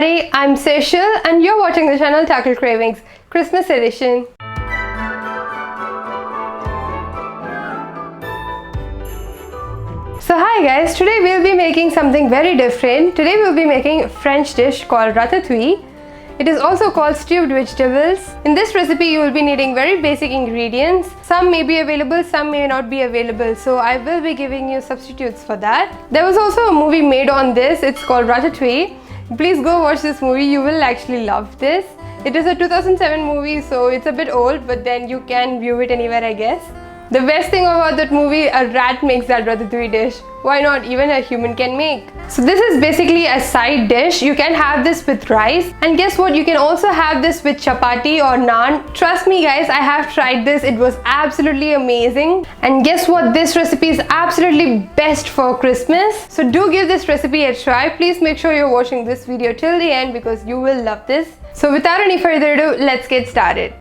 everybody, I'm Seychelle and you're watching the channel Tackle Cravings, Christmas edition. So hi guys, today we'll be making something very different. Today we'll be making a French dish called ratatouille. It is also called stewed vegetables. In this recipe you will be needing very basic ingredients. Some may be available, some may not be available. So I will be giving you substitutes for that. There was also a movie made on this. It's called Ratatouille. Please go watch this movie. You will actually love this. It is a 2007 movie, so it's a bit old, but then you can view it anywhere, I guess. The best thing about that movie, a rat makes that ratatouille dish. Why not? Even a human can make. So this is basically a side dish. You can have this with rice. And guess what? You can also have this with chapati or naan. Trust me guys, I have tried this. It was absolutely amazing. And guess what? This recipe is absolutely best for Christmas. So do give this recipe a try. Please make sure you're watching this video till the end because you will love this. So without any further ado, let's get started.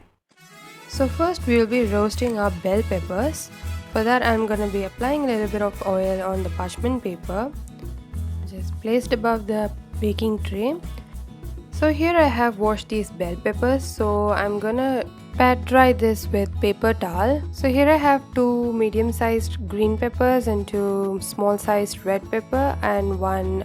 So first we will be roasting our bell peppers. For that I'm going to be applying a little bit of oil on the parchment paper, just placed above the baking tray. So here I have washed these bell peppers, so I'm gonna pat dry this with paper towel. So here I have 2 medium-sized green peppers and 2 small-sized red pepper and 1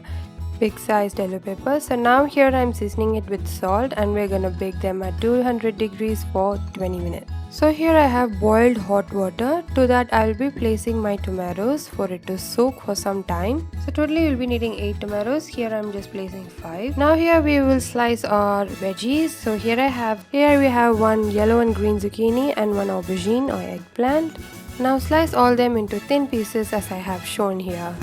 big-sized yellow pepper. So now here I'm seasoning it with salt and we're gonna bake them at 200 degrees for 20 minutes. So here I have boiled hot water. To that I'll be placing my tomatoes for it to soak for some time. So totally you'll be needing 8 tomatoes. Here I'm just placing 5. Now here we will slice our veggies. So here we have 1 yellow and green zucchini and 1 aubergine or eggplant. Now slice all them into thin pieces as I have shown here.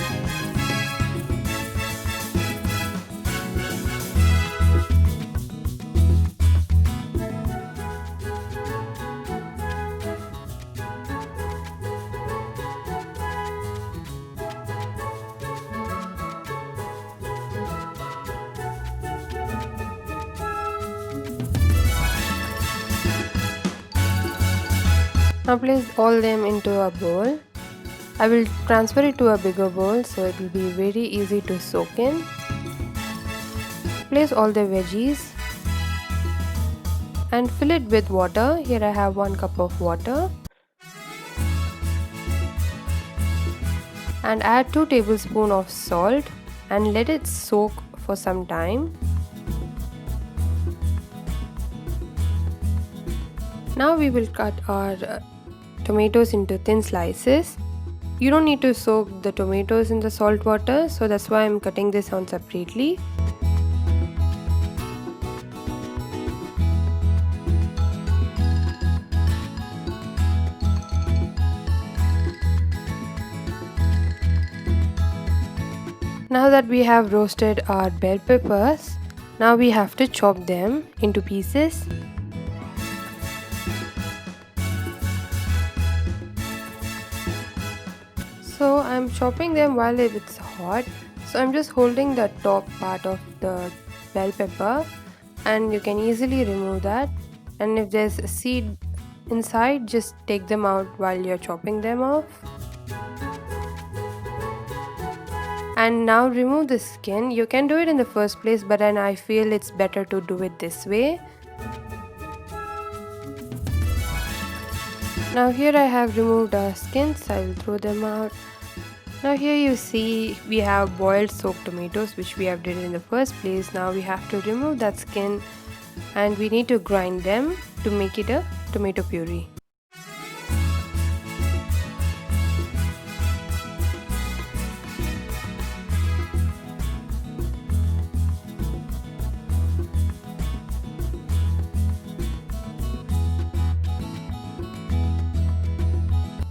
Now place all them into a bowl. I will transfer it to a bigger bowl so it will be very easy to soak in. Place all the veggies and fill it with water. Here I have 1 cup of water. And add 2 tablespoons of salt and let it soak for some time. Now we will cut our tomatoes into thin slices. You don't need to soak the tomatoes in the salt water, so that's why I'm cutting this on separately. Now that we have roasted our bell peppers, now we have to chop them into pieces. So I'm chopping them while it's hot. So I'm just holding the top part of the bell pepper and you can easily remove that. And if there's a seed inside, just take them out while you're chopping them off. And now remove the skin. You can do it in the first place, but then I feel it's better to do it this way. Now here I have removed our skins. I will throw them out. Now here you see we have boiled soaked tomatoes which we have did in the first place. Now we have to remove that skin and we need to grind them to make it a tomato puree.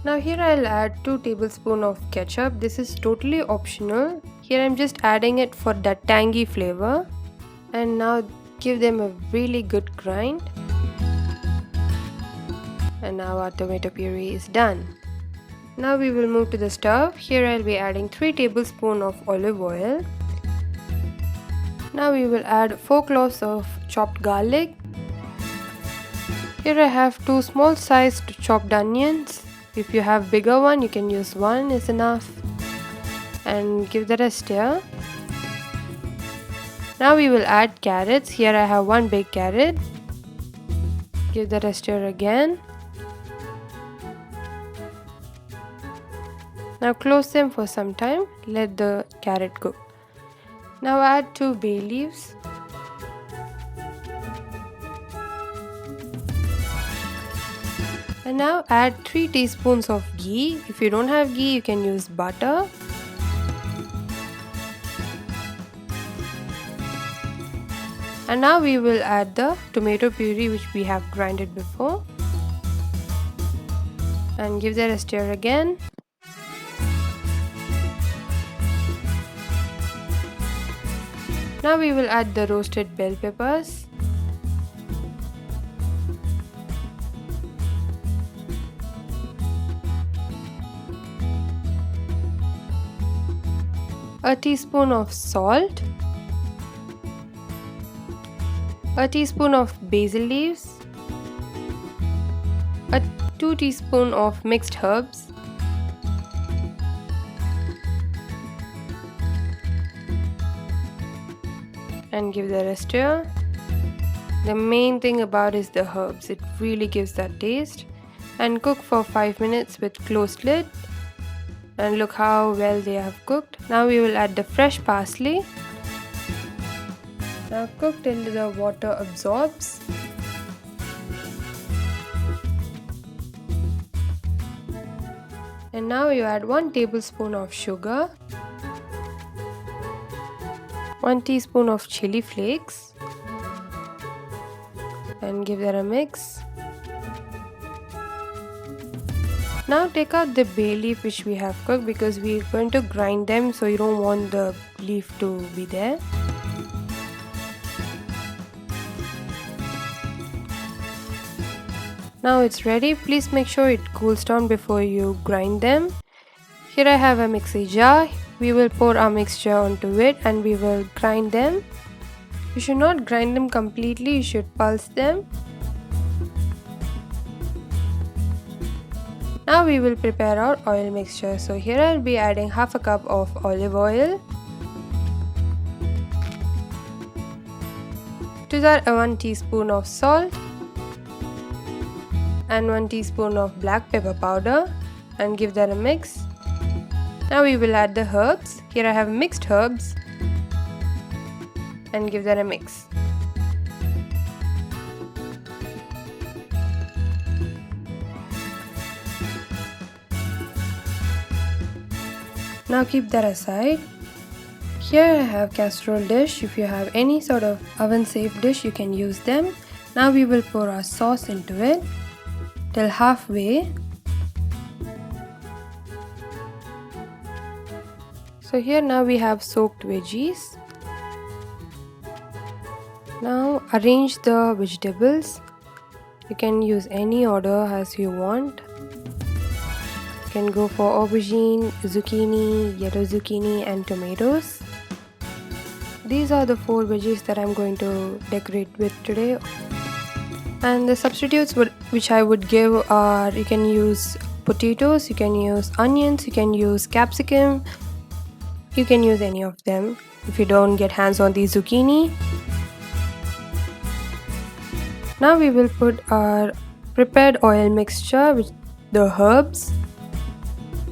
Now here I'll add 2 tablespoons of ketchup. This is totally optional. Here I'm just adding it for that tangy flavor. And now give them a really good grind. And now our tomato puree is done. Now we will move to the stove. Here I'll be adding 3 tablespoons of olive oil. Now we will add 4 cloves of chopped garlic. Here I have 2 small sized chopped onions. If you have bigger one, you can use 1 is enough. And give that a stir. Now we will add carrots. Here I have one big carrot. Give that a stir again. Now close them for some time. Let the carrot cook. Now add 2 bay leaves. And now add 3 teaspoons of ghee. If you don't have ghee, you can use butter. And now we will add the tomato puree which we have grinded before. And give that a stir again. Now we will add the roasted bell peppers. A teaspoon of salt. A teaspoon of basil leaves. 2 teaspoons of mixed herbs. And give that a stir. The main thing about is the herbs. It really gives that taste. And cook for 5 minutes with closed lid. And look how well they have cooked. Now we will add the fresh parsley. Now cook till the water absorbs. And now you add 1 tablespoon of sugar, 1 teaspoon of chili flakes, and give that a mix. Now take out the bay leaf which we have cooked because we are going to grind them, so you don't want the leaf to be there. Now it's ready. Please make sure it cools down before you grind them. Here I have a mixie jar. We will pour our mixture onto it and we will grind them. You should not grind them completely, you should pulse them. Now we will prepare our oil mixture. So here I'll be adding half a cup of olive oil. To that 1 teaspoon of salt. And 1 teaspoon of black pepper powder, and give that a mix. Now we will add the herbs. Here I have mixed herbs, and give that a mix. Now keep that aside. Here I have casserole dish. If you have any sort of oven safe dish, you can use them. Now we will pour our sauce into it till halfway. So here now we have soaked veggies. Now arrange the vegetables. You can use any order as you want. You can go for aubergine, zucchini, yellow zucchini and tomatoes. These are the 4 veggies that I'm going to decorate with today. And the substitutes which I would give are, you can use potatoes, you can use onions, you can use capsicum, you can use any of them if you don't get hands on the zucchini. Now we will put our prepared oil mixture with the herbs.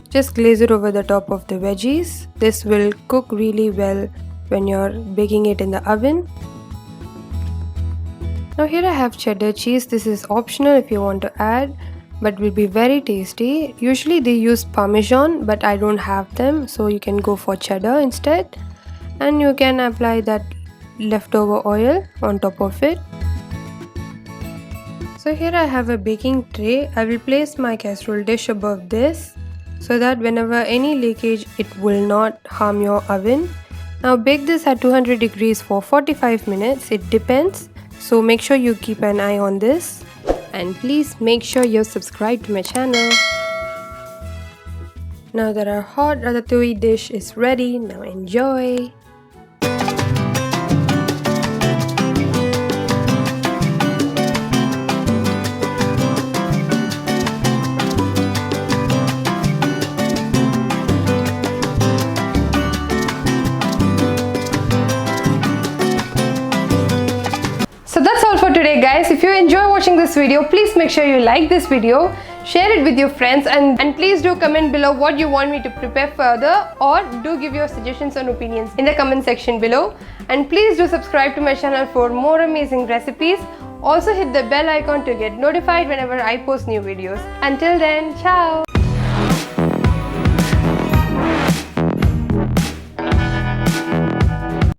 Just glaze it over the top of the veggies. This will cook really well when you're baking it in the oven. Now here I have cheddar cheese. This is optional if you want to add, but will be very tasty. Usually they use parmesan, but I don't have them, so you can go for cheddar instead. And you can apply that leftover oil on top of it. So here I have a baking tray. I will place my casserole dish above this so that whenever any leakage, it will not harm your oven. Now bake this at 200 degrees for 45 minutes. It depends. So make sure you keep an eye on this, and please make sure you're subscribed to my channel. Now that our hot ratatouille dish is ready, now enjoy! guys, if you enjoy watching this video, please make sure you like this video, share it with your friends, and please do comment below what you want me to prepare further, or do give your suggestions and opinions in the comment section below. And please do subscribe to my channel for more amazing recipes. Also hit the bell icon to get notified whenever I post new videos. Until then, ciao!